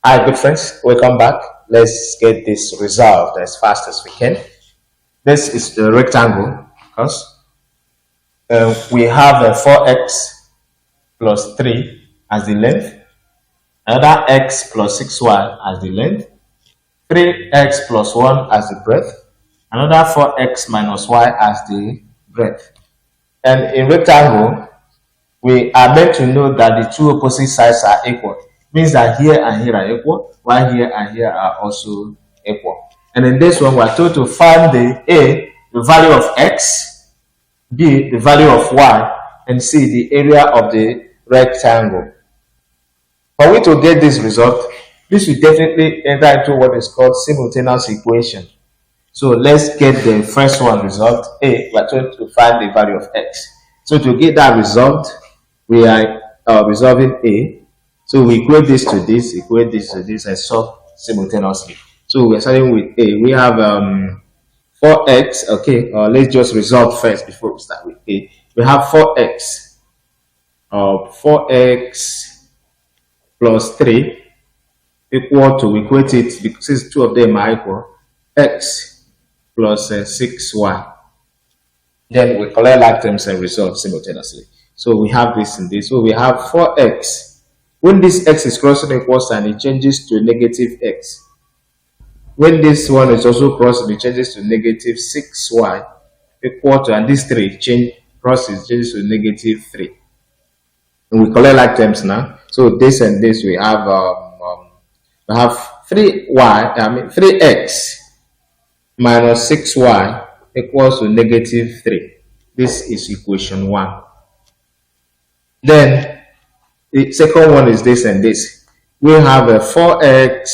Hi, good friends. Welcome back. Let's get this resolved as fast as we can. This is the rectangle because we have a 4x plus 3 as the length, another x plus 6y as the length, 3x plus 1 as the breadth, another 4x minus y as the breadth. And in rectangle, we are meant to know that the two opposite sides are equal. Means that here and here are equal, while here and here are also equal. And in this one, we are told to find the value of x, b, the value of y, and c, the area of the rectangle. For we to get this result, this will definitely enter into what is called simultaneous equation. So let's get the first one result. A, we are told to find the value of x. So to get that result, we are resolving A. So we equate this to this, and solve simultaneously. So we're starting with A. We have 4x. Okay, let's just resolve first before we start with A. We have 4x. 4x plus 3 equal to, we equate it because two of them are equal, x plus 6y. Then we collect like terms and resolve simultaneously. So we have this and this. So we have 4x. When this x is crossing a equal sign, it changes to negative x. When this one is also crossing, it changes to negative 6y equal to, and this 3 changes to negative 3. And we collect like terms now. So this and this, we have 3x minus 6y equals to negative 3. This is equation 1. Then the second one is this and this. We have a 4x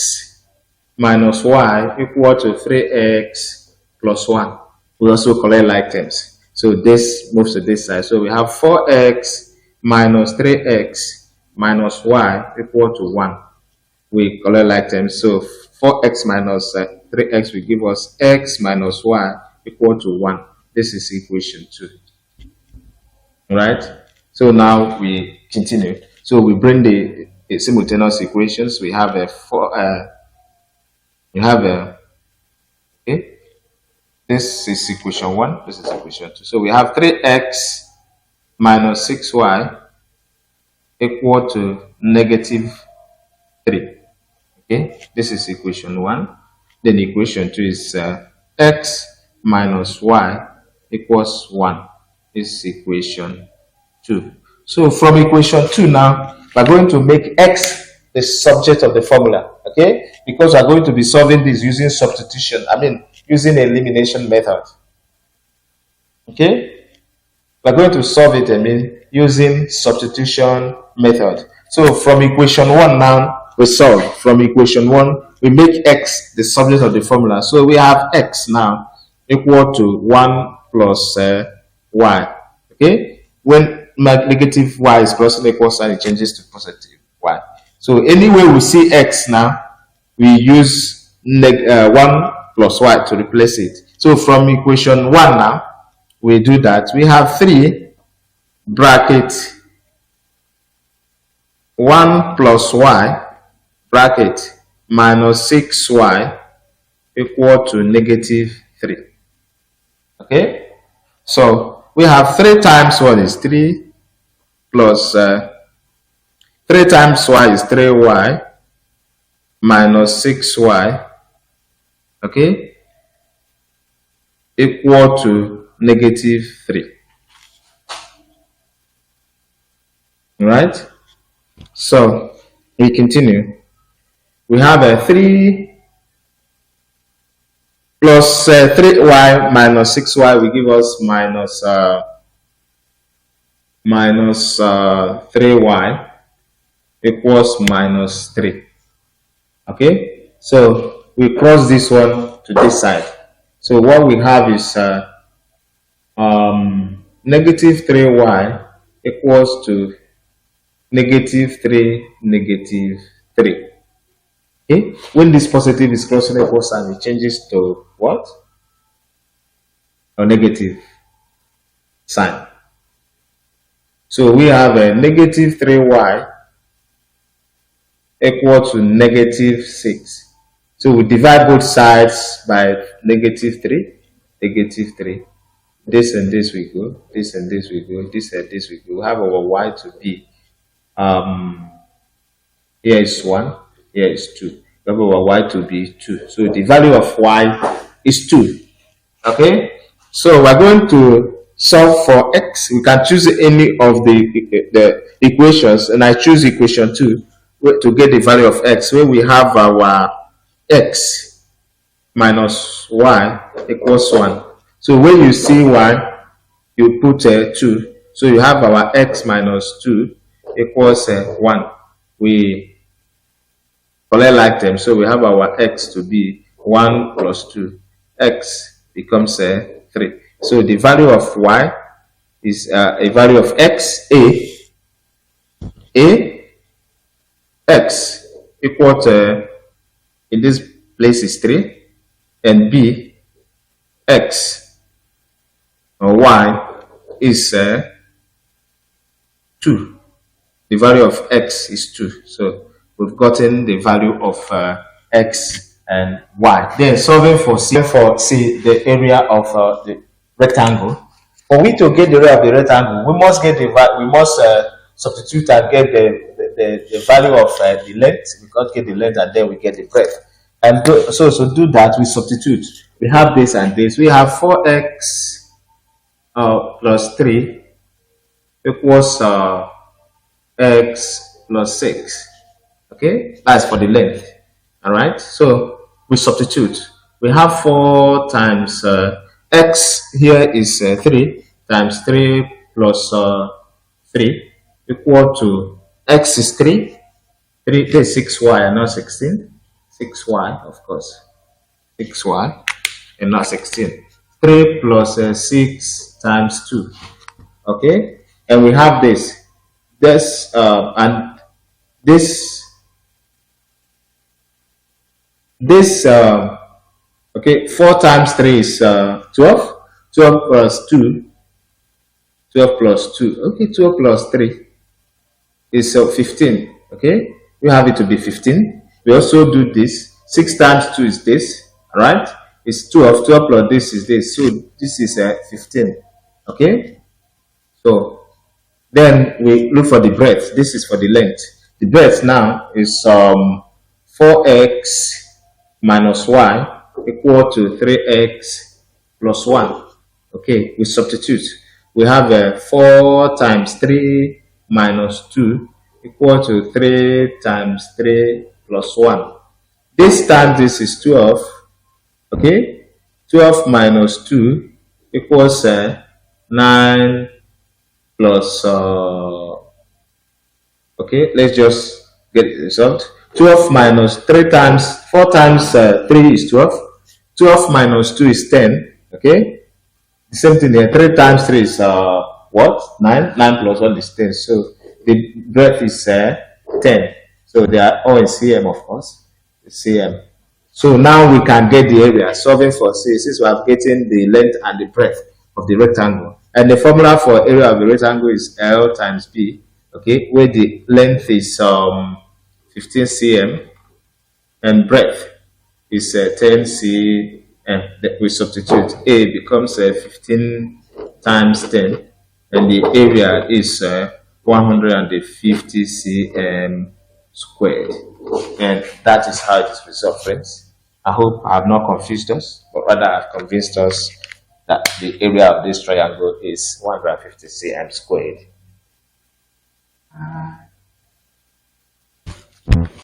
minus y equal to 3x plus 1. We also collect like terms. So this moves to this side. So we have 4x minus 3x minus y equal to 1. We collect like terms. So 4x minus 3x will give us x minus y equal to 1. This is equation 2. Right? So now we continue. So we bring the simultaneous equations. We have a okay. This is equation 1. This is equation 2. So we have 3x minus 6y equal to negative 3. Okay. This is equation 1. Then equation 2 is x minus y equals 1. This is equation 2. So from equation 2 now, we're going to make x the subject of the formula, okay? Because we're going to be solving this using substitution, using elimination method, okay? We're going to solve it, using substitution method. So from equation 1 now, we solve. From equation 1, we make x the subject of the formula. So we have x now equal to 1 plus y, okay? When negative y is crossing equal sign, it changes to positive y. So anyway we see x now, we use 1 plus y to replace it. So from equation 1 now, we do that. We have 3 bracket 1 plus y bracket minus 6y equal to negative 3. Okay? So we have 3 times 1 is 3 plus 3 times y is 3y minus 6y, okay, equal to negative 3. Right? So we continue. We have a 3 plus 3y minus 6y will give us minus 3y equals minus 3. Okay, so we cross this one to this side. So what we have is negative 3y equals to negative 3, negative 3. Okay, when this positive is crossing equal sign, it changes to what? A negative sign. So we have a negative 3y equal to -6. So we divide both sides by -3, -3. This and this we go, this and this we go, this and this we go. We have our y to be here is 1, here is 2. We have our y to be 2. So the value of y is 2. Okay? So we're going to solve for x. We can choose any of the equations, and I choose equation 2 to get the value of x, where we have our x minus y equals 1. So when you see 1, you put 2. So you have our x minus 2 equals 1. We collect like them, so we have our x to be 1 plus 2. X becomes 3. So the value of y is a value of x, x equal to, in this place is 3, and b, x or y is 2. The value of x is 2. So we've gotten the value of x and y. Then solving for C, the area of the rectangle. For we to get the area of the rectangle, we must substitute and get the value of the length. We got get the length, and then we get the breadth. And so to do that, we substitute. We have this and this. We have 4x plus 3 equals x plus 6. Okay, that's for the length. All right, so we substitute. We have 4 times x here is 3 times 3 plus 3 equal to x is 3. 3 is 6y and not 16. 6y, of course. 6y and not 16. 3 plus 6 times 2. Okay, and we have this and this okay, 4 times 3 is 12. 12 plus 2, 12 plus 2, okay, 12 plus 3 is 15. Okay, we have it to be 15. We also do this. 6 times 2 is this. All right, it's 12. 12 plus this is this. So this is 15. Okay, so then we look for the breadth. This is for the length. The breadth now is 4x minus y equal to 3x plus 1. Okay, we substitute. We have 4 times 3 minus 2 equal to 3 times 3 plus 1. This time this is 12. Okay, 12 minus 2 equals 9 plus okay, let's just get the result. 12 minus 3 times 4 times 3 is 12. 12 minus 2 is 10. Okay, the same thing here. 3 times 3 is what? 9. 9 plus 1 is 10. So the breadth is 10. So they are all in cm, of course. Cm. So now we can get the area. Solving for C, since we have getting the length and the breadth of the rectangle. And the formula for area of the rectangle is L times B. Okay, where the length is 15 cm and breadth is 10 cm. We substitute. A becomes 15 times 10, and the area is 150 cm squared. And that is how it is resolved, friends. I hope I have not confused us, but rather I have convinced us that the area of this triangle is 150 cm squared.